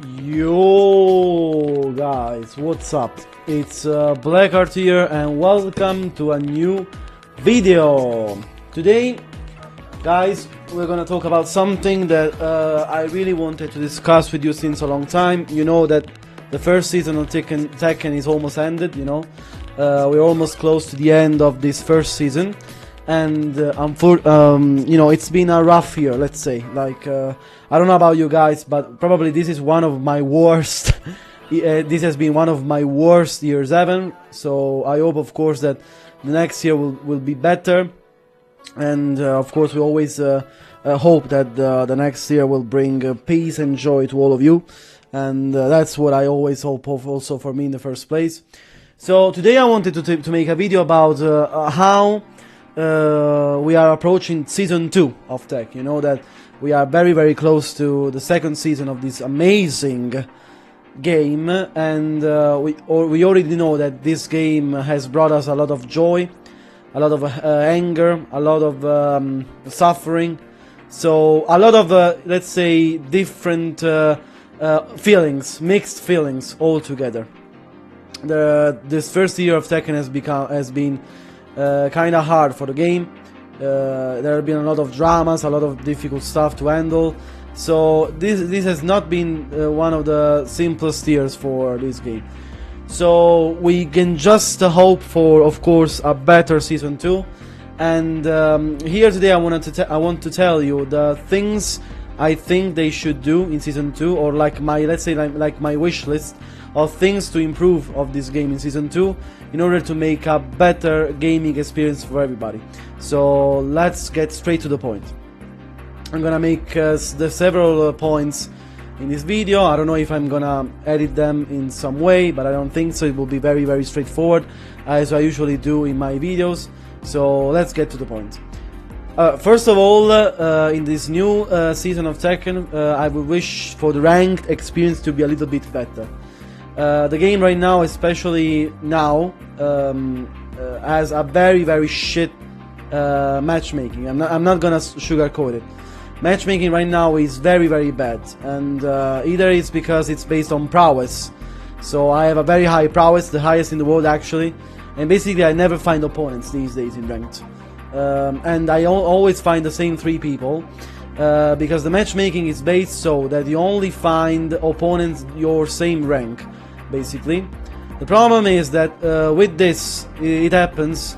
Yo guys, what's up? It's Blackheart here and welcome to a new video. Today, guys, we're gonna talk about something that I really wanted to discuss with you since a long time. You know that the first season of Tekken is almost ended, you know. We're almost close to the end of this first season. And you know, it's been a rough year, let's say. Like, I don't know about you guys, but probably this is one of my worst. This has been one of my worst years ever. So I hope, of course, that the next year will be better. And of course, we always hope that the next year will bring peace and joy to all of you. And that's what I always hope of, also for me in the first place. So today I wanted to make a video about how we are approaching season 2 of Tech. You know that we are very close to the second season of this amazing game, and we already know that this game has brought us a lot of joy, a lot of anger, a lot of suffering, so a lot of let's say different feelings, mixed feelings all together. This first year of Tekken has been kind of hard for the game. There have been a lot of dramas, a lot of difficult stuff to handle. So this has not been one of the simplest years for this game. So we can just hope for, of course, a better season 2. And here today I want to tell you the things I think they should do in season 2, or like my, let's say, like my wish list of things to improve of this game in season 2 in order to make a better gaming experience for everybody. So let's get straight to the point. I'm gonna make the several points in this video. I don't know if I'm gonna edit them in some way, but I don't think so. It will be very straightforward, as I usually do in my videos. So let's get to the point. First of all, in this new season of Tekken, I would wish for the ranked experience to be a little bit better. The game right now, especially now, has a very shit matchmaking. I'm not gonna sugarcoat it. Matchmaking right now is very bad, and either it's because it's based on prowess. So I have a very high prowess, the highest in the world actually, and basically I never find opponents these days in ranked. And I always find the same 3 people. Because the matchmaking is based so that you only find opponents your same rank, basically. The problem is that with this, it happens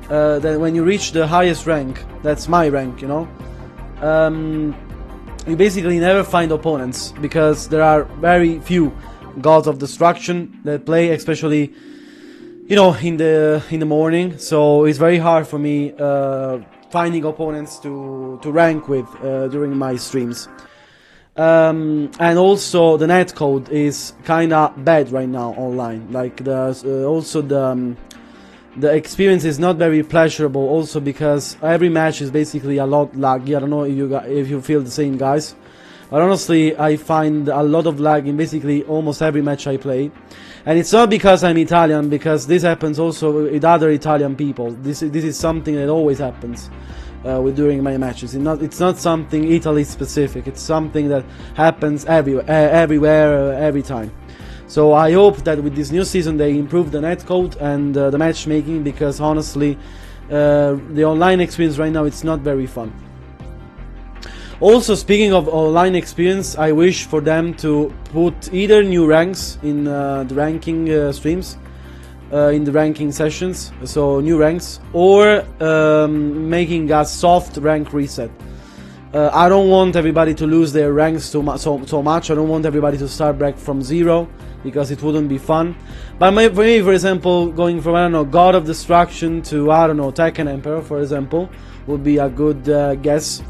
that when you reach the highest rank, that's my rank, you know, you basically never find opponents, because there are very few gods of destruction that play, especially, you know, in the morning. So it's very hard for me finding opponents to rank with during my streams. And also the netcode is kinda bad right now online. Like also the experience is not very pleasurable, also because every match is basically a lot laggy. I don't know if you feel the same, guys, but honestly I find a lot of lag in basically almost every match I play. And it's not because I'm Italian, because this happens also with other Italian people. This is something that always happens during my matches. It's not something Italy specific. It's something that happens everywhere, every time. So I hope that with this new season they improve the netcode and the matchmaking, because honestly, the online experience right now, it's not very fun. Also, speaking of online experience, I wish for them to put either new ranks in the ranking streams, in the ranking sessions, so new ranks, or making a soft rank reset. I don't want everybody to lose their ranks so much. I don't want everybody to start back from 0, because it wouldn't be fun. But for me, for example, going from, I don't know, God of Destruction to, I don't know, Tekken Emperor, for example, would be a good guess.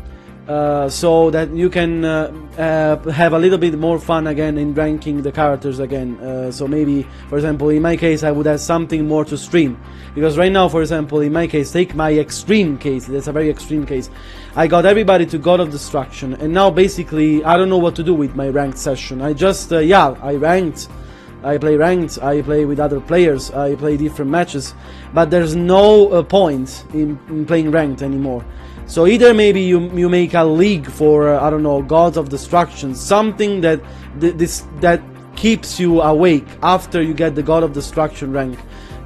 So that you can have a little bit more fun again in ranking the characters again. So maybe, for example, in my case, I would have something more to stream. Because right now, for example, in my case, take my extreme case, that's a very extreme case. I got everybody to God of Destruction, and now basically I don't know what to do with my ranked session. I just, yeah, I ranked, I play ranked, I play with other players, I play different matches, but there's no point in playing ranked anymore. So either maybe you make a league for I don't know, Gods of Destruction, something that that keeps you awake after you get the God of Destruction rank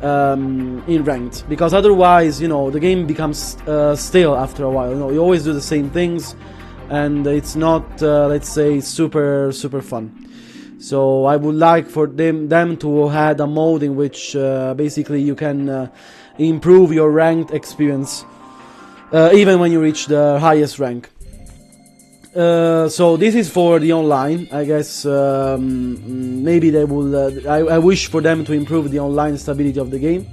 in ranked, because otherwise, you know, the game becomes stale after a while. You know, you always do the same things, and it's not let's say super fun. So I would like for them to add a mode in which basically you can improve your ranked experience even when you reach the highest rank. So this is for the online. I guess maybe they will. I wish for them to improve the online stability of the game,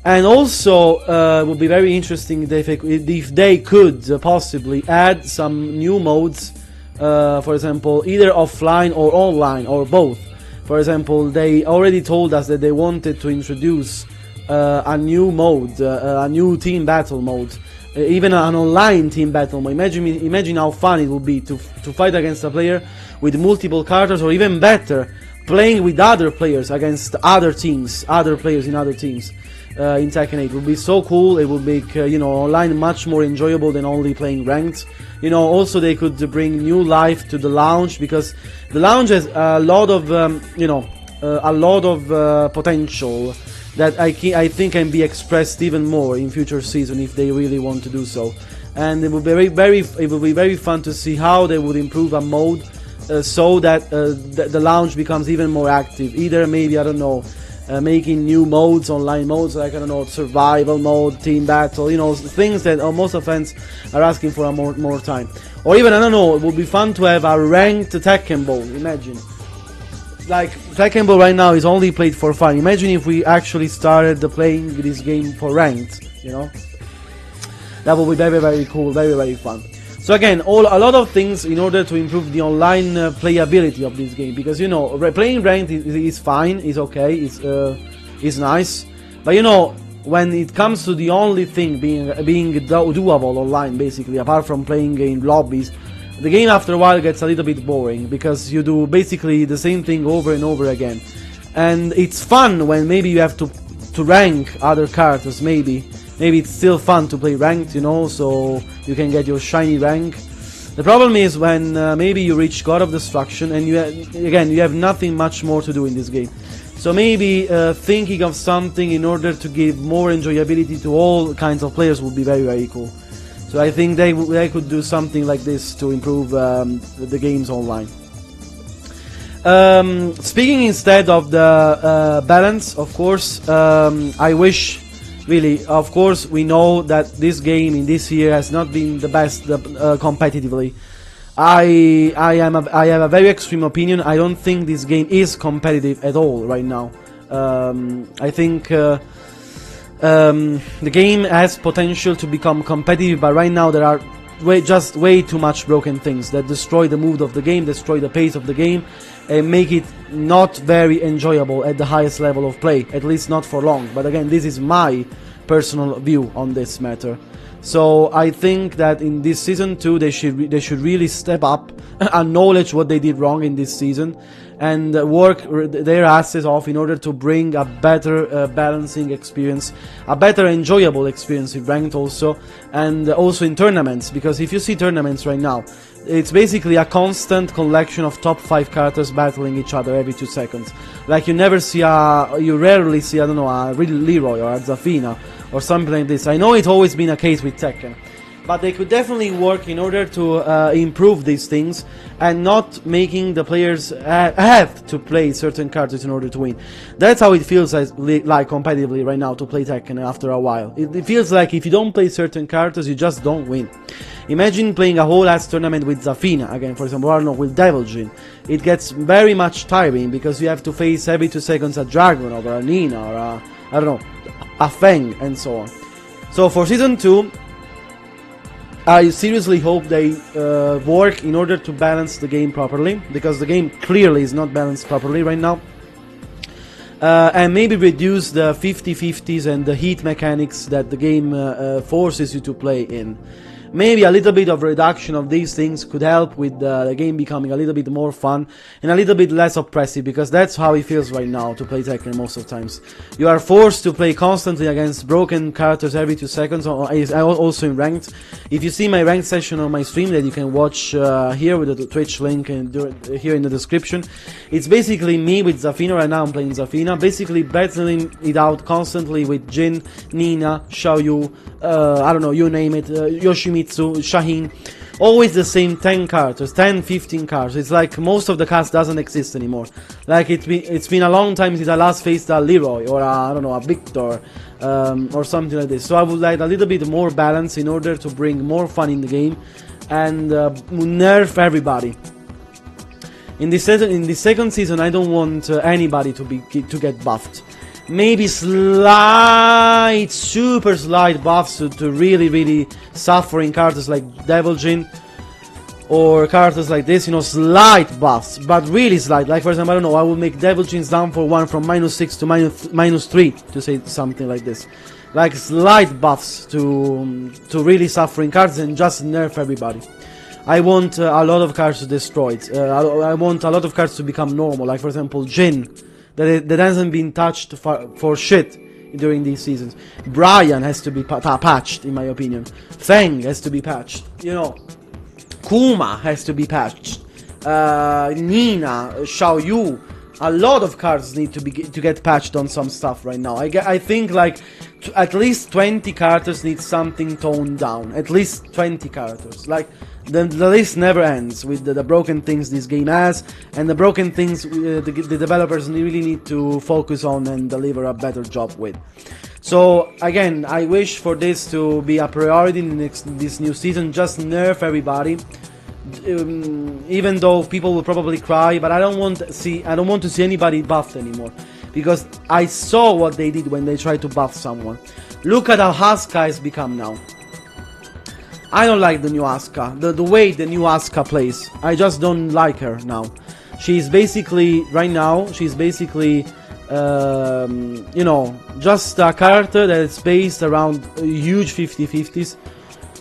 and also it would be very interesting if they could possibly add some new modes. For example, either offline or online or both. For example, they already told us that they wanted to introduce a new mode, a new team battle mode. Even an online team battle mode. Imagine how fun it would be to fight against a player with multiple characters, or even better, playing with other players against other teams, other players in other teams in Tekken 8. It would be so cool. It would make you know, online much more enjoyable than only playing ranked. You know, also they could bring new life to the lounge, because the lounge has a lot of you know, a lot of potential that I think can be expressed even more in future season if they really want to do so. And it would be very fun to see how they would improve a mode so that the lounge becomes even more active. Either maybe, I don't know, making new modes, online modes, like, I don't know, survival mode, team battle, you know, things that most of fans are asking for more time. Or even, I don't know, it would be fun to have a ranked Tekken Ball. Imagine, like, Tekken Ball right now is only played for fun. Imagine if we actually started playing this game for ranked, you know? That would be very cool, very fun. So again, a lot of things in order to improve the online playability of this game, because, you know, playing ranked is fine, is okay, is nice, but, you know, when it comes to the only thing being doable online, basically, apart from playing in lobbies, the game after a while gets a little bit boring, because you do basically the same thing over and over again. And it's fun when maybe you have to rank other characters. Maybe it's still fun to play ranked, you know, so you can get your shiny rank. The problem is when maybe you reach God of Destruction and you have nothing much more to do in this game. So maybe thinking of something in order to give more enjoyability to all kinds of players would be very cool. So I think they could do something like this to improve the games online. Speaking instead of the balance, of course, I wish, really, of course, we know that this game in this year has not been the best competitively. I have a very extreme opinion. I don't think this game is competitive at all right now. I think the game has potential to become competitive, but right now there are just way too much broken things that destroy the mood of the game, destroy the pace of the game, and make it not very enjoyable at the highest level of play, at least not for long. But again, this is my personal view on this matter. So I think that in this season 2 they should really step up, acknowledge what they did wrong in this season, and work their asses off in order to bring a better balancing experience, a better enjoyable experience in ranked also, and also in tournaments. Because if you see tournaments right now, it's basically a constant collection of top 5 characters battling each other every 2 seconds. Like you rarely see, I don't know, a Leroy or a Zafina or something like this. I know it's always been a case with Tekken, but they could definitely work in order to improve these things and not making the players have to play certain characters in order to win. That's how it feels like competitively right now to play Tekken after a while. It feels like if you don't play certain characters, you just don't win. Imagine playing a whole ass tournament with Zafina again, for example, or no, with Devil Jin. It gets very much tiring because you have to face every 2 seconds a Dragon or a Nina or a, I don't know, a Feng and so on. So for Season 2, I seriously hope they work in order to balance the game properly, because the game clearly is not balanced properly right now. And maybe reduce the 50-50s and the heat mechanics that the game forces you to play in. maybe a little bit of reduction of these things could help with the game becoming a little bit more fun and a little bit less oppressive, because that's how it feels right now to play Tekken most of the times. You are forced to play constantly against broken characters every 2 seconds, also in ranked. If you see my ranked session on my stream that you can watch here with the Twitch link and here in the description, it's basically me with Zafina. Right now I'm playing Zafina, basically battling it out constantly with Jin, Nina, Xiaoyu, I don't know, you name it, Yoshimitsu, Shaheen. Always the same 10 characters, 10, 15 characters. It's like most of the cast doesn't exist anymore. Like it's been a long time since I last faced a Leroy or I don't know, a Victor or something like this. So I would like a little bit more balance in order to bring more fun in the game and nerf everybody. In the second season, I don't want anybody to get buffed. Maybe slight, super slight buffs to really suffering characters like Devil Jin or characters like this, you know, slight buffs, but really slight. Like for example, I don't know, I will make Devil Jin's down for 1 from -6 to -3, to say something like this. Like slight buffs to really suffering characters and just nerf everybody. I want a lot of cards destroyed. I want a lot of cards to become normal. Like for example, Jin, that hasn't been touched for shit during these seasons. Brian has to be patched, in my opinion. Feng has to be patched. You know, Kuma has to be patched. Nina, Xiaoyu. A lot of cards need to get patched on some stuff right now. I think like at least 20 characters need something toned down. At least 20 characters. Like the list never ends with the broken things this game has, and the broken things the developers really need to focus on and deliver a better job with. So again, I wish for this to be a priority in this new season. Just nerf everybody. Even though people will probably cry, but I don't want to see anybody buffed anymore, because I saw what they did when they tried to buff someone. Look at how Asuka has become now. I don't like the new Asuka, the way the new Asuka plays. I just don't like her now. She's basically you know, just a character that is based around huge 50-50s,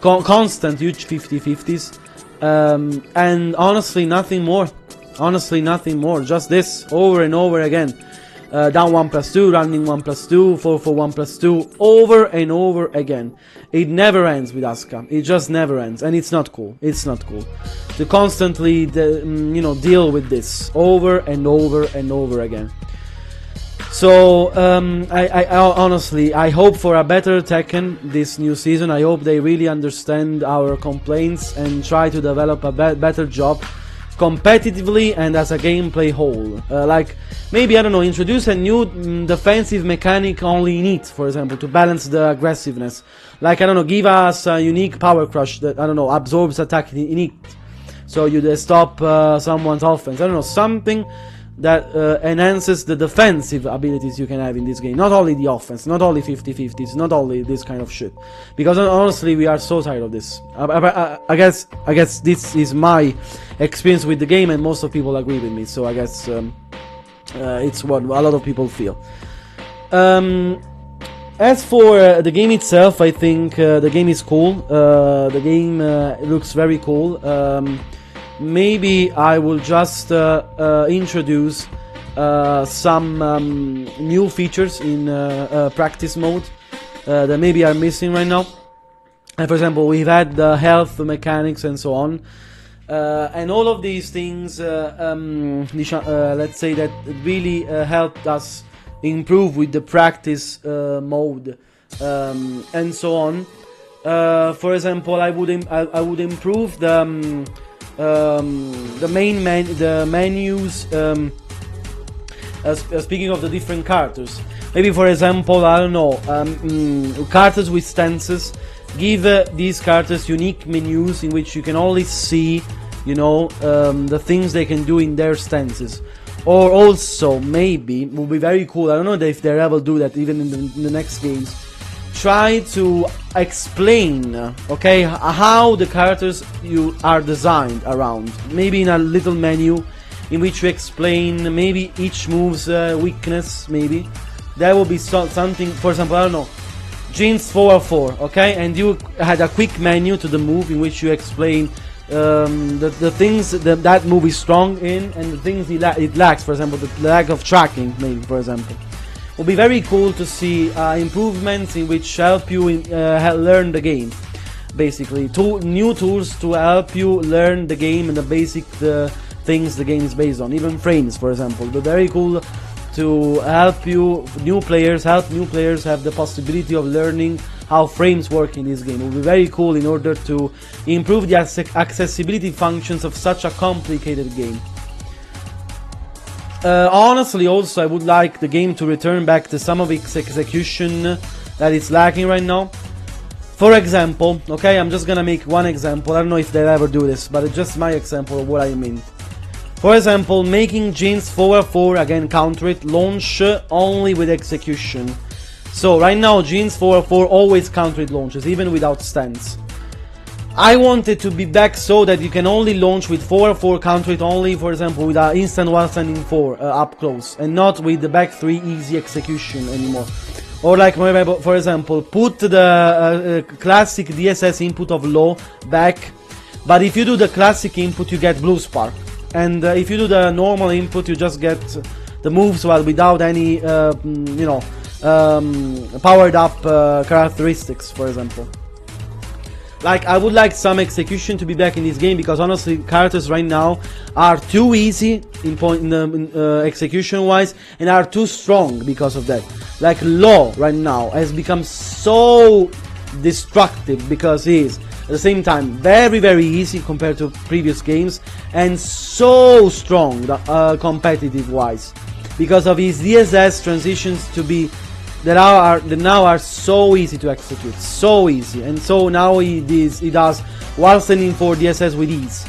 constant huge 50-50s. And honestly nothing more. Just this over and over again. Down 1+2, running 1+2, 4 1+2, over and over again. It never ends with Asuka. It just never ends, and it's not cool. It's not cool to constantly you know, deal with this over and over and over again. So I honestly, I hope for a better Tekken this new season. I hope they really understand our complaints and try to develop a better job competitively and as a gameplay whole. Like maybe, I don't know, introduce a new defensive mechanic only in it, for example, to balance the aggressiveness. Like, I don't know, give us a unique power crush that, I don't know, absorbs attack in it, so you stop someone's offense. I don't know, something that enhances the defensive abilities you can have in this game. Not only the offense, not only 50-50s, not only this kind of shit. Because honestly, we are so tired of this. I guess this is my experience with the game, and most of people agree with me. So I guess it's what a lot of people feel. As for the game itself, I think the game is cool. The game looks very cool. Maybe I will just introduce some new features in practice mode that maybe are missing right now. For example, we've had the health mechanics and so on, and all of these things, let's say that really helped us improve with the practice mode and so on. For example, I would improve the menus. Speaking of the different characters, maybe for example, I don't know, characters with stances. Give these characters unique menus in which you can only see, you know, the things they can do in their stances. Or also, maybe, would be very cool, I don't know if they ever do that even in the next games, try to explain, okay, how the characters you are designed around. Maybe in a little menu in which you explain maybe each move's weakness, maybe. That would be something, for example, I don't know, Jeans 404, okay, and you had a quick menu to the move in which you explain the things that move is strong in and the things it lacks. For example, the lack of tracking, maybe, for example. It would be very cool to see improvements in which help you learn the game. Basically, new tools to help you learn the game and the basic things the game is based on. Even frames, for example. They're very cool to help new players have the possibility of learning how frames work in this game. It will be very cool in order to improve the accessibility functions of such a complicated game. Honestly, also I would like the game to return back to some of its execution that it's lacking right now. For example, okay, I'm just gonna make one example. I don't know if they'll ever do this, but it's just my example of what I mean. For example, making Jeans 404, again counter it, launch only with execution. So right now Jeans 404 always counter it launches, even without stance. I want it to be back so that you can only launch with 404 counter it only, for example, with an instant while standing 4 up close, and not with the back 3 easy execution anymore. Or like, for example, put the classic DSS input of low back, but if you do the classic input you get blue spark. And if you do the normal input, you just get the moves while without any, powered up characteristics, for example. Like, I would like some execution to be back in this game, because honestly, characters right now are too easy in execution wise, and are too strong because of that. Like, Law right now has become so destructive because he is at the same time very easy compared to previous games, and so strong competitive wise because of his DSS transitions to be that now are so easy to execute, so easy, and so now he does while standing for DSS with ease.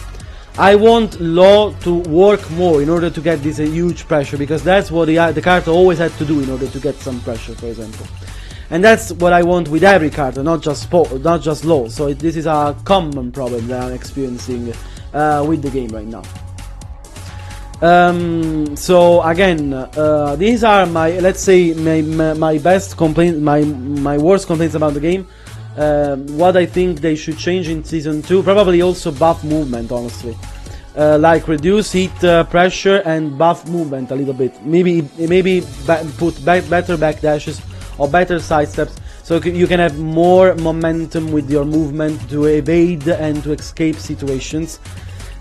I want Law to work more in order to get this huge pressure, because that's what the character always had to do in order to get some pressure, for example. And that's what I want with every character, not just Law. So this is a common problem that I'm experiencing with the game right now. So again, these are my, let's say, my best complaints, my worst complaints about the game. What I think they should change in Season 2, probably also buff movement, honestly. Like reduce heat pressure and buff movement a little bit. Maybe put better backdashes or better side steps, so you can have more momentum with your movement to evade and to escape situations.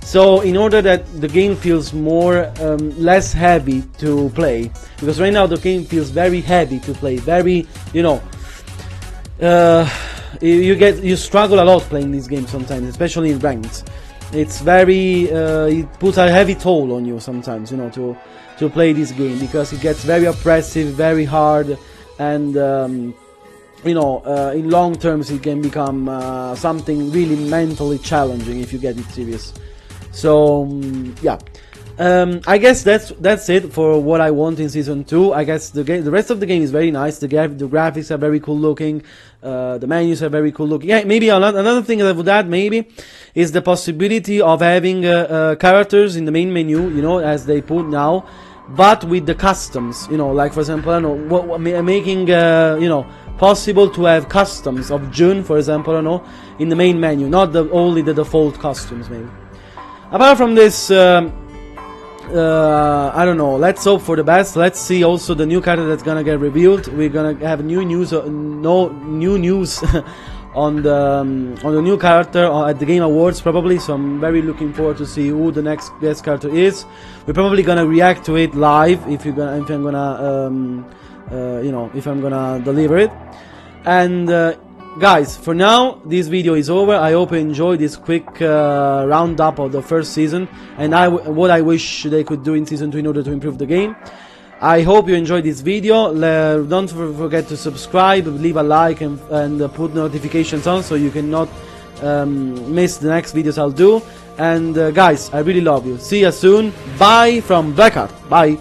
So in order that the game feels less heavy to play, because right now the game feels very heavy to play, very, you struggle a lot playing this game sometimes, especially in ranked. It's very, it puts a heavy toll on you sometimes, to play this game, because it gets very oppressive, very hard, and in long terms it can become something really mentally challenging if you get it serious. So yeah, I guess that's it for what I want in Season 2. I guess the rest of the game is very nice. The graphics are very cool looking. The menus are very cool looking. Yeah, maybe another thing that I would add maybe is the possibility of having characters in the main menu, as they put now, but with the customs. Like for example, I don't know, making possible to have customs of June, for example, in the main menu, not only the default costumes maybe. Apart from this, I don't know, let's hope for the best. Let's see also the new character that's gonna get revealed. We're gonna have new news on the new character at the Game Awards probably, so I'm very looking forward to see who the next guest character is. We're probably gonna react to it live if I'm gonna deliver it. And guys, for now, this video is over. I hope you enjoyed this quick roundup of the first season, and what I wish they could do in Season 2 in order to improve the game. I hope you enjoyed this video. Don't forget to subscribe, leave a like, and put notifications on so you cannot miss the next videos I'll do. And guys, I really love you. See you soon. Bye from Blackheart. Bye.